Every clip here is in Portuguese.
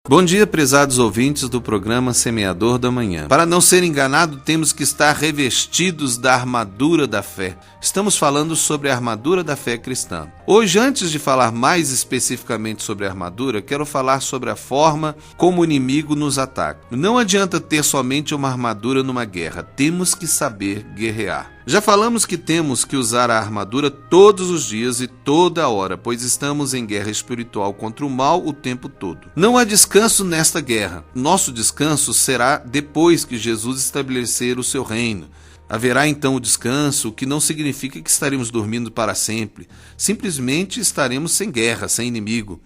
Bom dia, prezados ouvintes do programa Semeador da Manhã. Para não ser enganado, temos que estar revestidos da armadura da fé. Estamos falando sobre a armadura da fé cristã. Hoje, antes de falar mais especificamente sobre a armadura, quero falar sobre a forma como o inimigo nos ataca. Não adianta ter somente uma armadura numa guerra, temos que saber guerrear. Já falamos que temos que usar a armadura todos os dias e toda hora, pois estamos em guerra espiritual contra o mal o tempo todo. Não há descanso nesta guerra. Nosso descanso será depois que Jesus estabelecer o seu reino. Haverá então o descanso, o que não significa que estaremos dormindo para sempre. Simplesmente estaremos sem guerra, sem inimigo.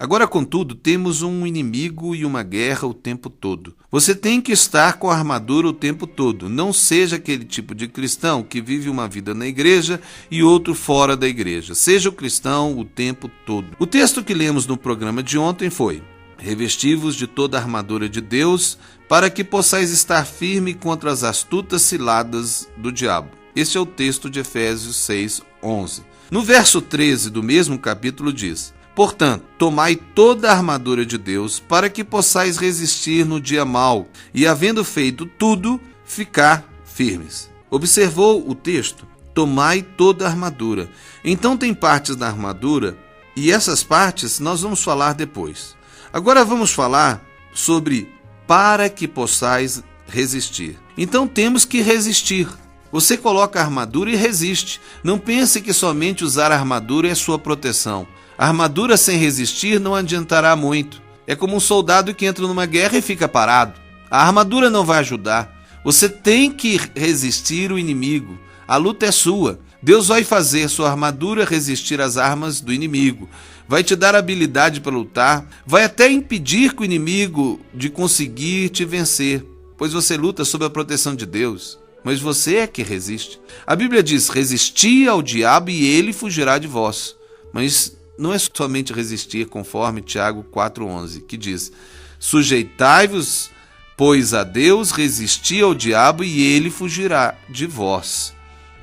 Agora, contudo, temos um inimigo e uma guerra o tempo todo. Você tem que estar com a armadura o tempo todo. Não seja aquele tipo de cristão que vive uma vida na igreja e outro fora da igreja. Seja o cristão o tempo todo. O texto que lemos no programa de ontem foi: revesti-vos de toda a armadura de Deus, para que possais estar firme contra as astutas ciladas do diabo. Este é o texto de Efésios 6:11. No verso 13 do mesmo capítulo diz: portanto, tomai toda a armadura de Deus, para que possais resistir no dia mau, e havendo feito tudo, ficar firmes. Observou o texto? Tomai toda a armadura. Então tem partes da armadura, e essas partes nós vamos falar depois. Agora vamos falar sobre para que possais resistir. Então temos que resistir. Você coloca a armadura e resiste. Não pense que somente usar a armadura é sua proteção. A armadura sem resistir não adiantará muito. É como um soldado que entra numa guerra e fica parado. A armadura não vai ajudar. Você tem que resistir o inimigo. A luta é sua. Deus vai fazer sua armadura resistir às armas do inimigo. Vai te dar habilidade para lutar. Vai até impedir que o inimigo de conseguir te vencer, pois você luta sob a proteção de Deus. Mas você é que resiste. A Bíblia diz: resisti ao diabo e ele fugirá de vós. Mas não é somente resistir, conforme Tiago 4:11, que diz: sujeitai-vos, pois a Deus, resisti ao diabo e ele fugirá de vós.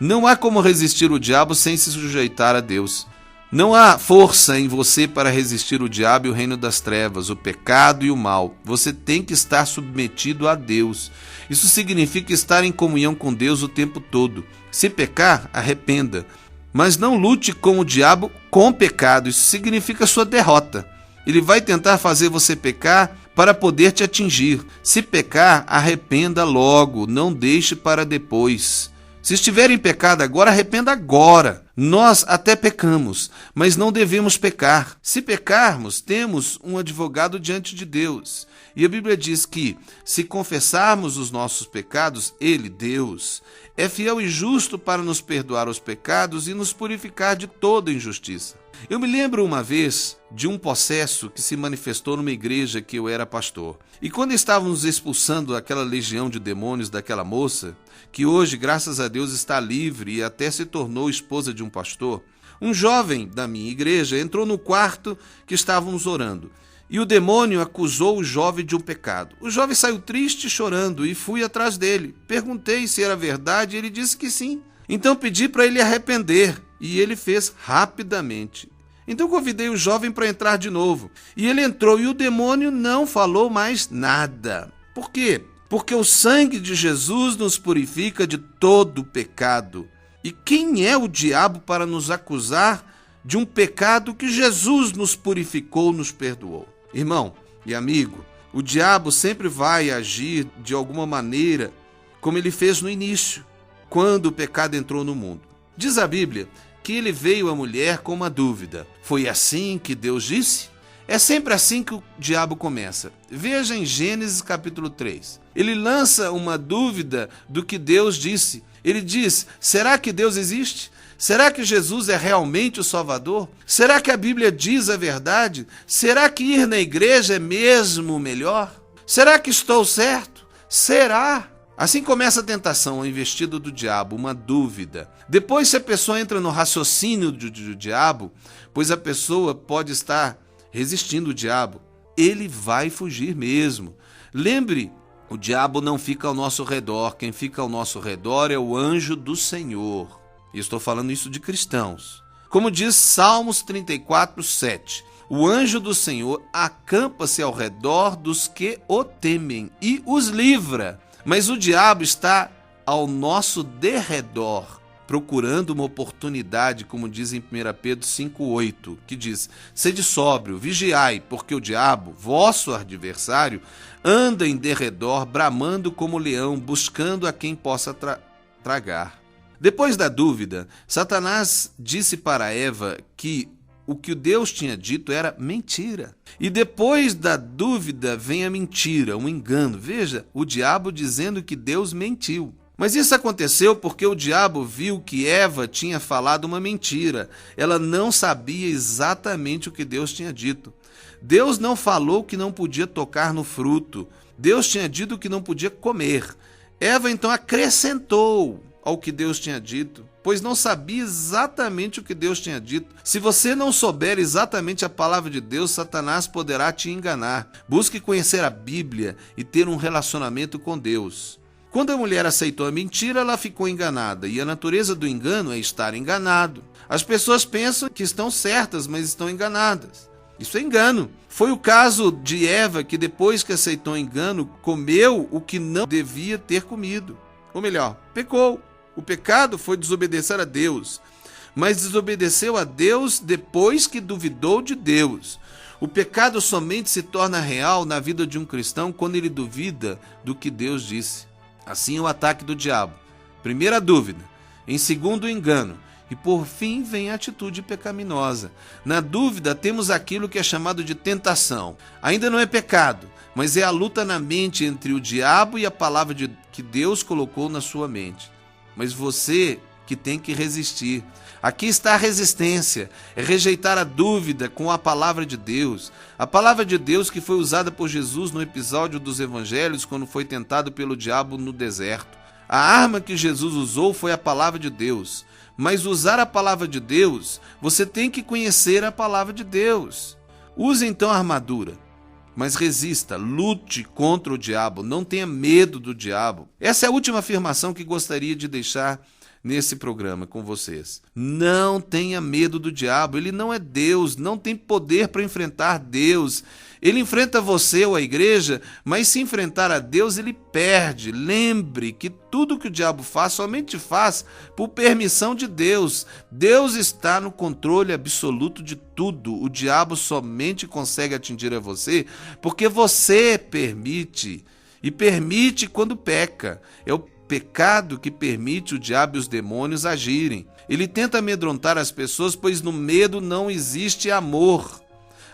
Não há como resistir o diabo sem se sujeitar a Deus. Não há força em você para resistir o diabo e o reino das trevas, o pecado e o mal. Você tem que estar submetido a Deus. Isso significa estar em comunhão com Deus o tempo todo. Se pecar, arrependa. Mas não lute com o diabo com pecado. Isso significa sua derrota. Ele vai tentar fazer você pecar para poder te atingir. Se pecar, arrependa logo. Não deixe para depois. Se estiver em pecado agora, arrependa agora. Nós até pecamos, mas não devemos pecar. Se pecarmos, temos um advogado diante de Deus. E a Bíblia diz que, se confessarmos os nossos pecados, Ele, Deus, é fiel e justo para nos perdoar os pecados e nos purificar de toda injustiça. Eu me lembro uma vez de um possesso que se manifestou numa igreja que eu era pastor. E quando estávamos expulsando aquela legião de demônios daquela moça, que hoje, graças a Deus, está livre e até se tornou esposa de um pastor, um jovem da minha igreja entrou no quarto que estávamos orando. E o demônio acusou o jovem de um pecado. O jovem saiu triste, chorando, e fui atrás dele. Perguntei se era verdade e ele disse que sim. Então pedi para ele arrepender, e ele fez rapidamente. Então convidei o jovem para entrar de novo. E ele entrou e o demônio não falou mais nada. Por quê? Porque o sangue de Jesus nos purifica de todo pecado. E quem é o diabo para nos acusar de um pecado que Jesus nos purificou, nos perdoou? Irmão e amigo, o diabo sempre vai agir de alguma maneira como ele fez no início, quando o pecado entrou no mundo. Diz a Bíblia que ele veio à mulher com uma dúvida. Foi assim que Deus disse? É sempre assim que o diabo começa. Veja em Gênesis capítulo 3. Ele lança uma dúvida do que Deus disse. Ele diz: será que Deus existe? Será que Jesus é realmente o Salvador? Será que a Bíblia diz a verdade? Será que ir na igreja é mesmo melhor? Será que estou certo? Será? Assim começa a tentação, a investida do diabo, uma dúvida. Depois, se a pessoa entra no raciocínio do diabo, pois a pessoa pode estar resistindo o diabo, ele vai fugir mesmo. Lembre, o diabo não fica ao nosso redor. Quem fica ao nosso redor é o anjo do Senhor. E estou falando isso de cristãos. Como diz Salmos 34:7. O anjo do Senhor acampa-se ao redor dos que o temem e os livra. Mas o diabo está ao nosso derredor, procurando uma oportunidade, como diz em 1 Pedro 5,8, que diz: sede sóbrio, vigiai, porque o diabo, vosso adversário, anda em derredor, bramando como leão, buscando a quem possa tragar. Depois da dúvida, Satanás disse para Eva que o que Deus tinha dito era mentira. E depois da dúvida vem a mentira, um engano. Veja, o diabo dizendo que Deus mentiu. Mas isso aconteceu porque o diabo viu que Eva tinha falado uma mentira. Ela não sabia exatamente o que Deus tinha dito. Deus não falou que não podia tocar no fruto. Deus tinha dito que não podia comer. Eva então acrescentou ao que Deus tinha dito, pois não sabia exatamente o que Deus tinha dito. Se você não souber exatamente a palavra de Deus, Satanás poderá te enganar. Busque conhecer a Bíblia e ter um relacionamento com Deus. Quando a mulher aceitou a mentira, ela ficou enganada, e a natureza do engano é estar enganado. As pessoas pensam que estão certas, mas estão enganadas. Isso é engano. Foi o caso de Eva, que depois que aceitou o engano, comeu o que não devia ter comido. Ou melhor, pecou. O pecado foi desobedecer a Deus, mas desobedeceu a Deus depois que duvidou de Deus. O pecado somente se torna real na vida de um cristão quando ele duvida do que Deus disse. Assim é o ataque do diabo. Primeiro a dúvida, em segundo o engano, e por fim vem a atitude pecaminosa. Na dúvida temos aquilo que é chamado de tentação. Ainda não é pecado, mas é a luta na mente entre o diabo e a palavra que Deus colocou na sua mente. Mas você que tem que resistir. Aqui está a resistência, é rejeitar a dúvida com a palavra de Deus. A palavra de Deus que foi usada por Jesus no episódio dos evangelhos quando foi tentado pelo diabo no deserto. A arma que Jesus usou foi a palavra de Deus. Mas usar a palavra de Deus, você tem que conhecer a palavra de Deus. Use então a armadura. Mas resista, lute contra o diabo, não tenha medo do diabo. Essa é a última afirmação que gostaria de deixar nesse programa com vocês. Não tenha medo do diabo, ele não é Deus, não tem poder para enfrentar Deus. Ele enfrenta você ou a igreja, mas se enfrentar a Deus, ele perde. Lembre que tudo que o diabo faz, somente faz por permissão de Deus. Deus está no controle absoluto de tudo. O diabo somente consegue atingir a você porque você permite. E permite quando peca. É o pecado que permite o diabo e os demônios agirem. Ele tenta amedrontar as pessoas, pois no medo não existe amor.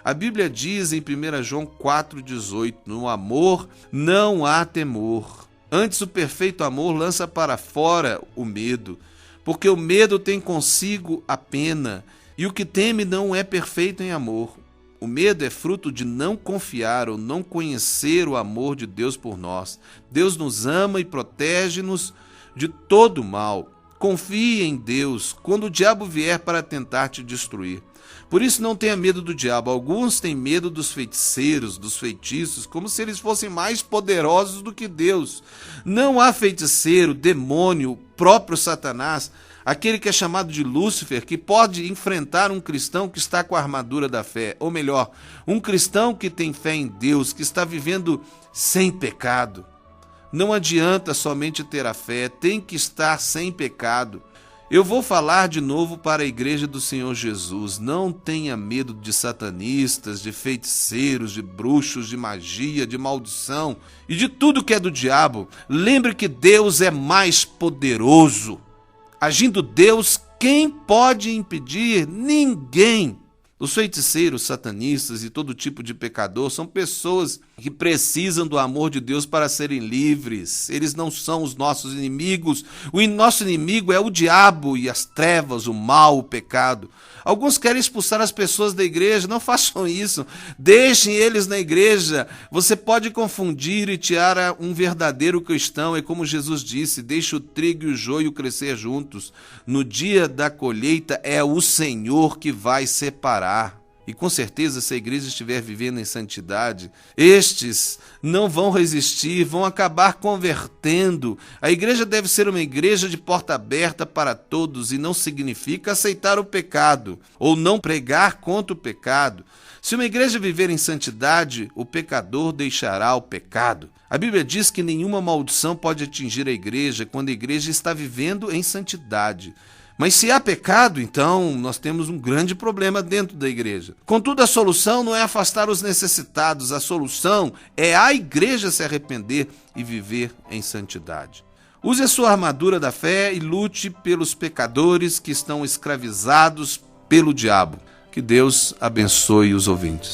A Bíblia diz em 1 João 4,18, no amor não há temor. Antes o perfeito amor lança para fora o medo, porque o medo tem consigo a pena, e o que teme não é perfeito em amor. O medo é fruto de não confiar ou não conhecer o amor de Deus por nós. Deus nos ama e protege-nos de todo mal. Confie em Deus quando o diabo vier para tentar te destruir. Por isso não tenha medo do diabo. Alguns têm medo dos feiticeiros, dos feitiços, como se eles fossem mais poderosos do que Deus. Não há feiticeiro, demônio, o próprio Satanás, aquele que é chamado de Lúcifer, que pode enfrentar um cristão que está com a armadura da fé. Ou melhor, um cristão que tem fé em Deus, que está vivendo sem pecado. Não adianta somente ter a fé, tem que estar sem pecado. Eu vou falar de novo para a igreja do Senhor Jesus. Não tenha medo de satanistas, de feiticeiros, de bruxos, de magia, de maldição e de tudo que é do diabo. Lembre que Deus é mais poderoso. Agindo Deus, quem pode impedir? Ninguém. Os feiticeiros, satanistas e todo tipo de pecador são pessoas que precisam do amor de Deus para serem livres. Eles não são os nossos inimigos. O nosso inimigo é o diabo e as trevas, o mal, o pecado. Alguns querem expulsar as pessoas da igreja. Não façam isso. Deixem eles na igreja. Você pode confundir e tirar um verdadeiro cristão. É como Jesus disse, deixe o trigo e o joio crescer juntos. No dia da colheita é o Senhor que vai separar. E com certeza, se a igreja estiver vivendo em santidade, estes não vão resistir, vão acabar convertendo. A igreja deve ser uma igreja de porta aberta para todos e não significa aceitar o pecado ou não pregar contra o pecado. Se uma igreja viver em santidade, o pecador deixará o pecado. A Bíblia diz que nenhuma maldição pode atingir a igreja quando a igreja está vivendo em santidade. Mas se há pecado, então nós temos um grande problema dentro da igreja. Contudo, a solução não é afastar os necessitados, a solução é a igreja se arrepender e viver em santidade. Use a sua armadura da fé e lute pelos pecadores que estão escravizados pelo diabo. Que Deus abençoe os ouvintes.